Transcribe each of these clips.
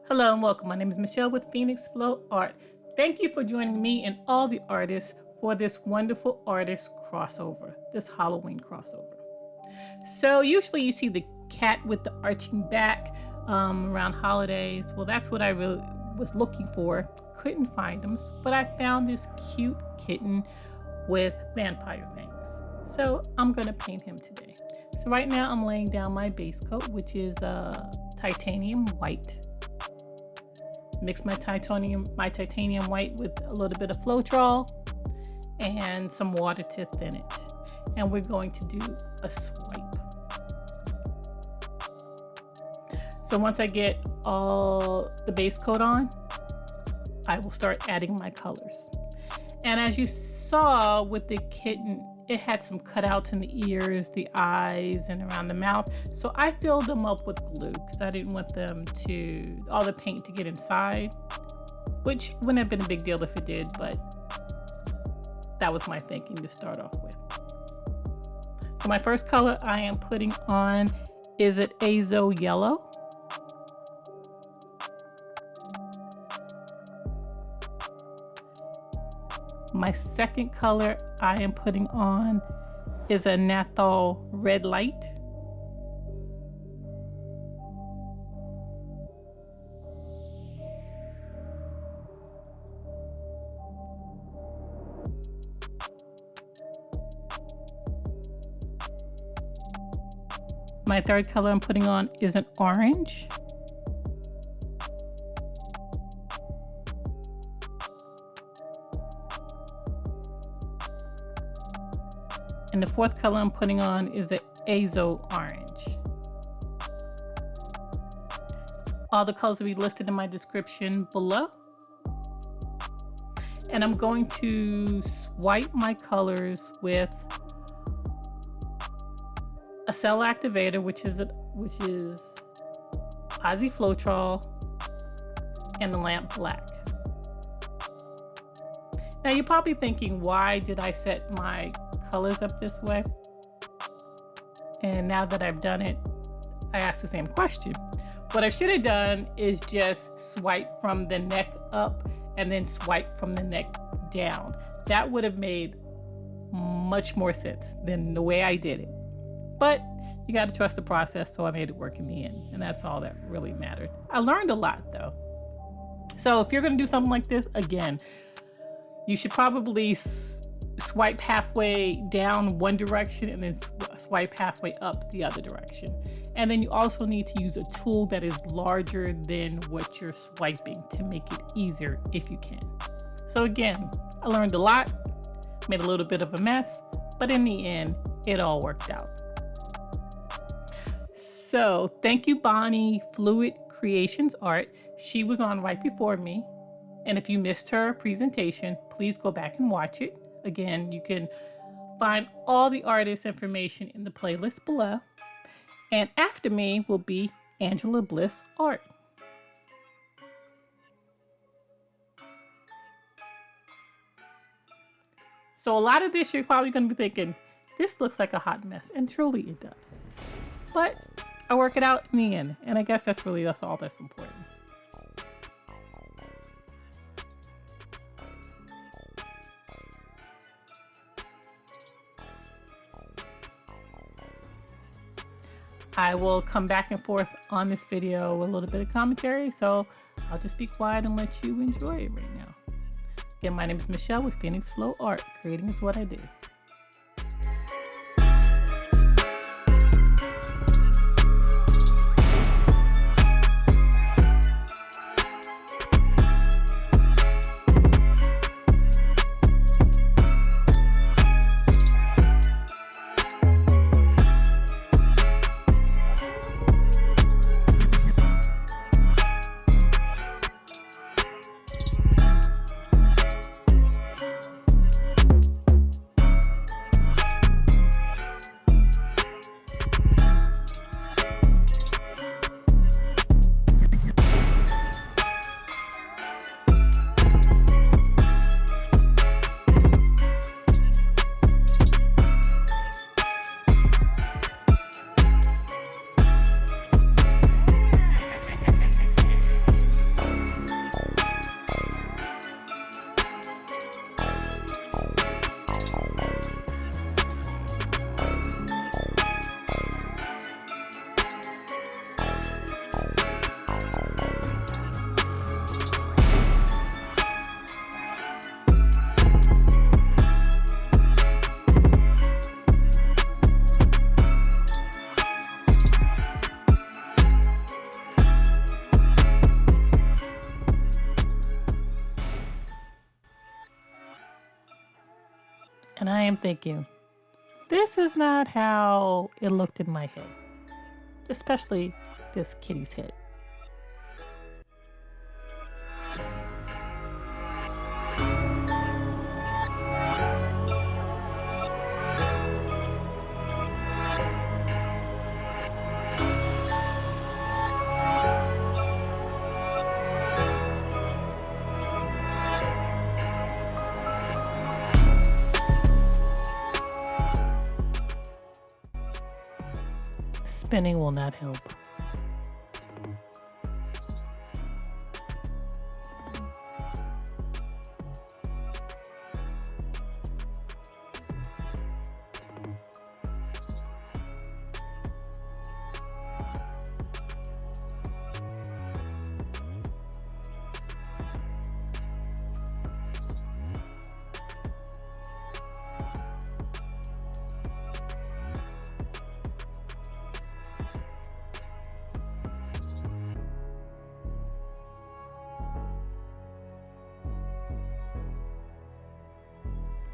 Hello and welcome. My name is Michelle with Phoenix Flow Art. Thank you for joining me and all the artists for this wonderful artist crossover, this Halloween crossover. So usually you see the cat with the arching back around holidays. Well, that's what I really was looking for. Couldn't find them, but I found this cute kitten with vampire fangs. So I'm gonna paint him today. So right now I'm laying down my base coat, which is titanium white. Mix my titanium white with a little bit of Floetrol and some water to thin it. And we're going to do a swipe. So once I get all the base coat on, I will start adding my colors. And as you saw with the kitten, it had some cutouts in the ears, the eyes, and around the mouth. So I filled them up with glue because I didn't want all the paint to get inside, which wouldn't have been a big deal if it did, but that was my thinking to start off with. So my first color I am putting on is an azo yellow. My second color I am putting on is a Nathal red light. My third color I'm putting on is an orange. And the fourth color I'm putting on is the azo orange. All the colors will be listed in my description below. And I'm going to swipe my colors with a cell activator, which is Aussie Floetrol, and the lamp black. Now you're probably thinking, why did I set my colors up this way? And now that I've done it, I ask the same question. What I should have done is just swipe from the neck up and then swipe from the neck down. That would have made much more sense than the way I did it. But you got to trust the process, so I made it work in the end, and that's all that really mattered. I learned a lot though. So if you're going to do something like this, again, you should probably swipe halfway down one direction and then swipe halfway up the other direction. And then you also need to use a tool that is larger than what you're swiping to make it easier if you can. So again, I learned a lot, made a little bit of a mess, but in the end, it all worked out. So thank you, Bonnie Fluid Creations Art. She was on right before me. And if you missed her presentation, please go back and watch it. Again, you can find all the artist information in the playlist below. And after me will be Angela Bliss Art. So a lot of this, you're probably going to be thinking, this looks like a hot mess. And truly it does. But I work it out in the end. And I guess that's all that's important. I will come back and forth on this video with a little bit of commentary, so I'll just be quiet and let you enjoy it right now. Again, my name is Michelle with Phoenix Flow Art. Creating is what I do. And I am thinking, this is not how it looked in my head, especially this kitty's head. Spinning will not help.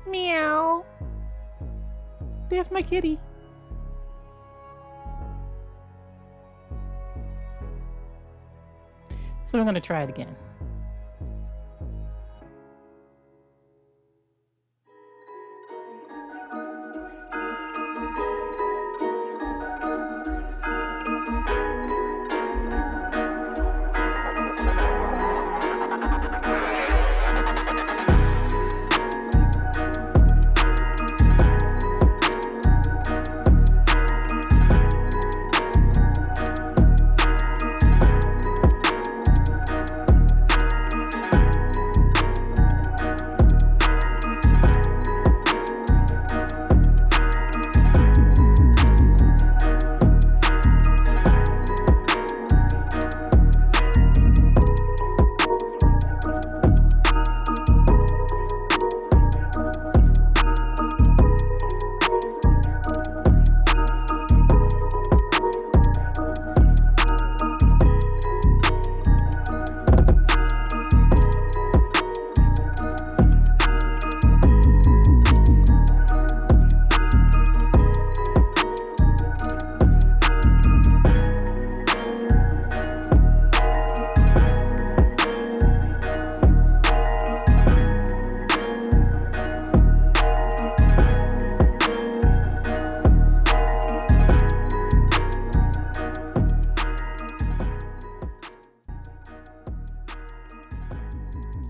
Meow. There's my kitty. So I'm going to try it again.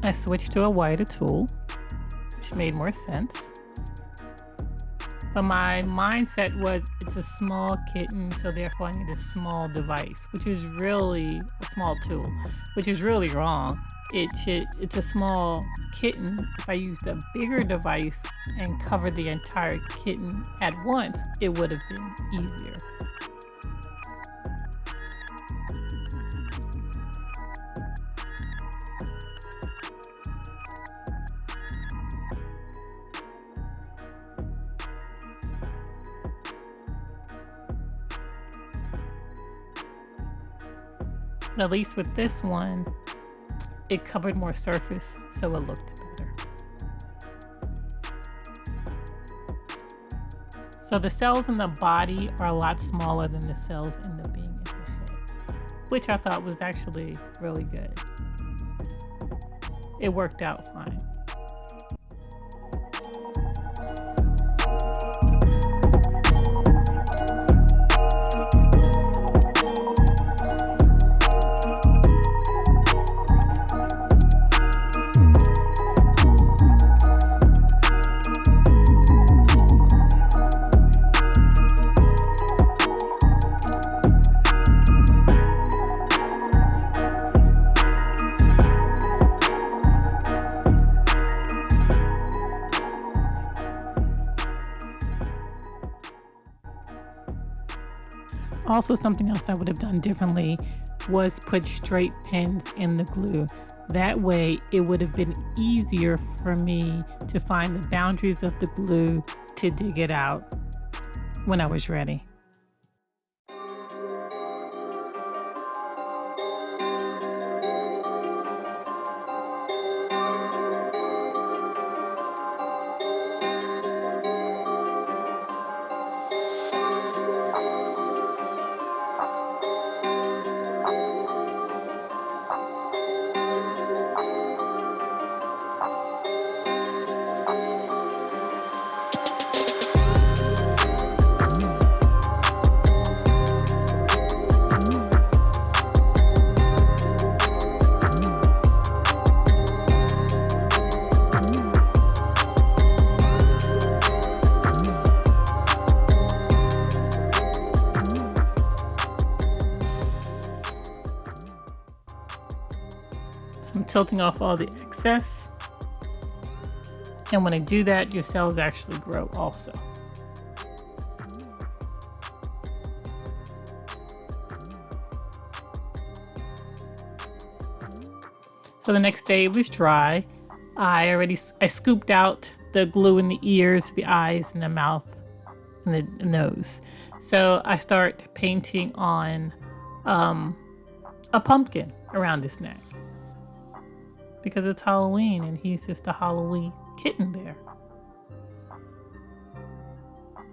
I switched to a wider tool, which made more sense. But my mindset was it's a small kitten, so therefore I need a small device, which is really a small tool, which is really wrong. It's a small kitten. If I used a bigger device and covered the entire kitten at once, it would have been easier. At least with this one, it covered more surface, so it looked better. So the cells in the body are a lot smaller than the cells in the being in the head, which I thought was actually really good. It worked out fine. Also, something else I would have done differently was put straight pins in the glue. That way, it would have been easier for me to find the boundaries of the glue to dig it out when I was ready. silting off all the excess. And when I do that, your cells actually grow also. So the next day it was dry. I scooped out the glue in the ears, the eyes, and the mouth, and the nose. So I start painting on a pumpkin around his neck because it's Halloween and he's just a Halloween kitten there.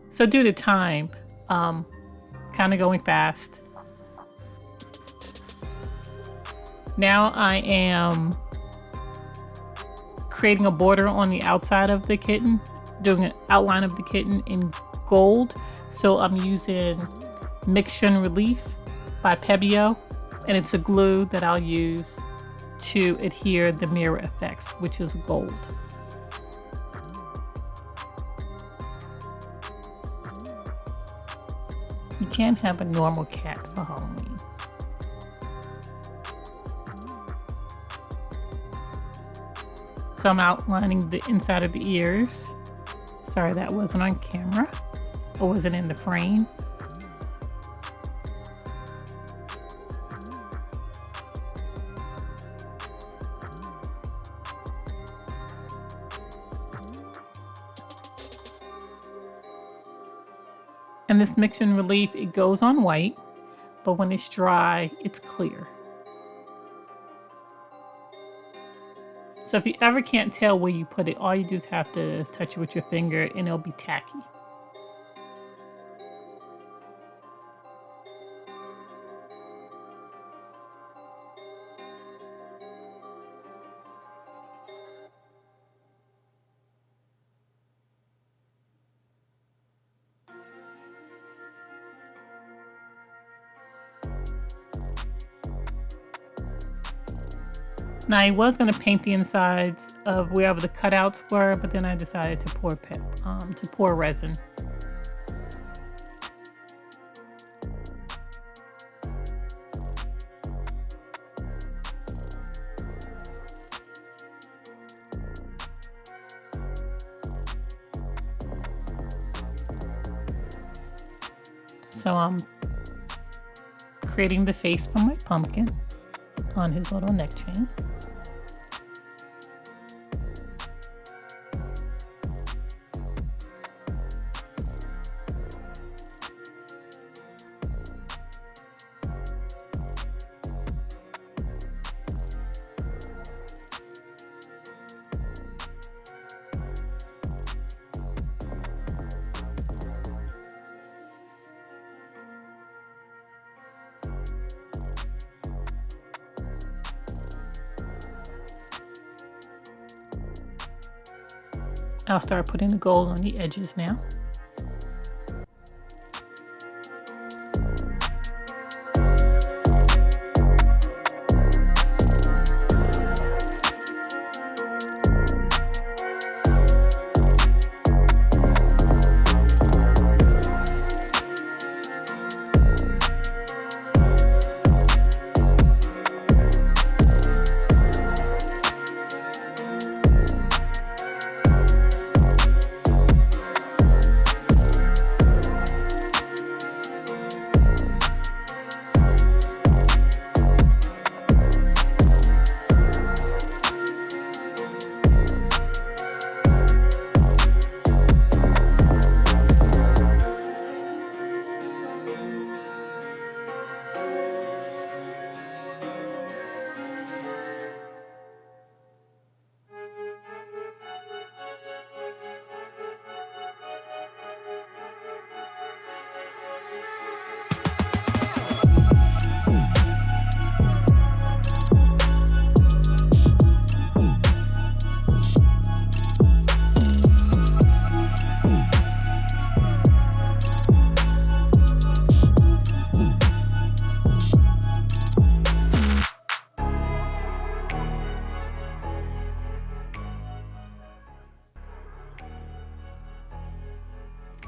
So due to time, kind of going fast, now I am creating a border on the outside of the kitten, doing an outline of the kitten in gold. So I'm using Mixture Relief by Pebeo, and it's a glue that I'll use to adhere the mirror effects, which is gold. You can't have a normal cat for Halloween. So I'm outlining the inside of the ears. Sorry, that wasn't on camera. Or wasn't in the frame. And this Mixture Relief, it goes on white, but when it's dry, it's clear. So if you ever can't tell where you put it, all you do is have to touch it with your finger and it'll be tacky. Now I was going to paint the insides of wherever the cutouts were, but then I decided to pour resin. So I'm creating the face for my pumpkin on his little neck chain. I'll start putting the gold on the edges now.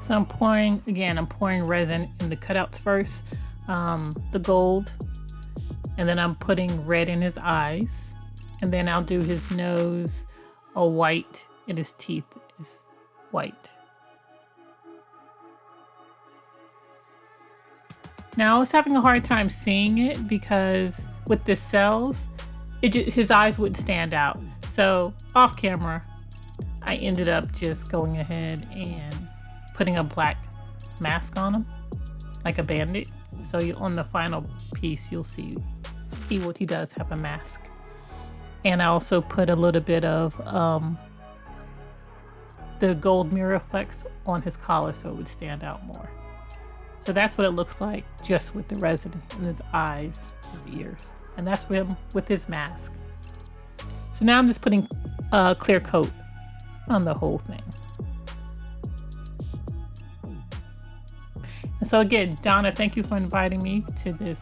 So I'm pouring resin in the cutouts first, the gold, and then I'm putting red in his eyes, And then I'll do his nose a white and his teeth is white. Now I was having a hard time seeing it because with the cells, his eyes wouldn't stand out. So off camera, I ended up just going ahead and putting a black mask on him, like a bandit. So on the final piece, you'll see what he does have a mask. And I also put a little bit of the gold mirror flex on his collar so it would stand out more. So that's what it looks like just with the resin in his eyes, his ears. And that's him with his mask. So now I'm just putting a clear coat on the whole thing. And so again, Donna, thank you for inviting me to this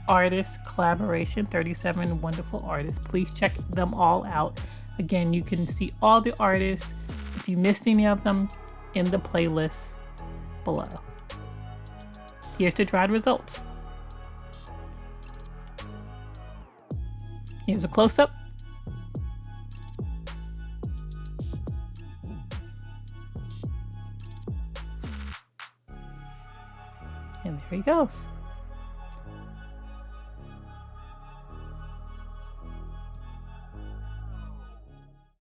artist collaboration, 37 wonderful artists. Please check them all out. Again, you can see all the artists, if you missed any of them, in the playlist below. Here's the dried results. Here's a close-up. And there he goes.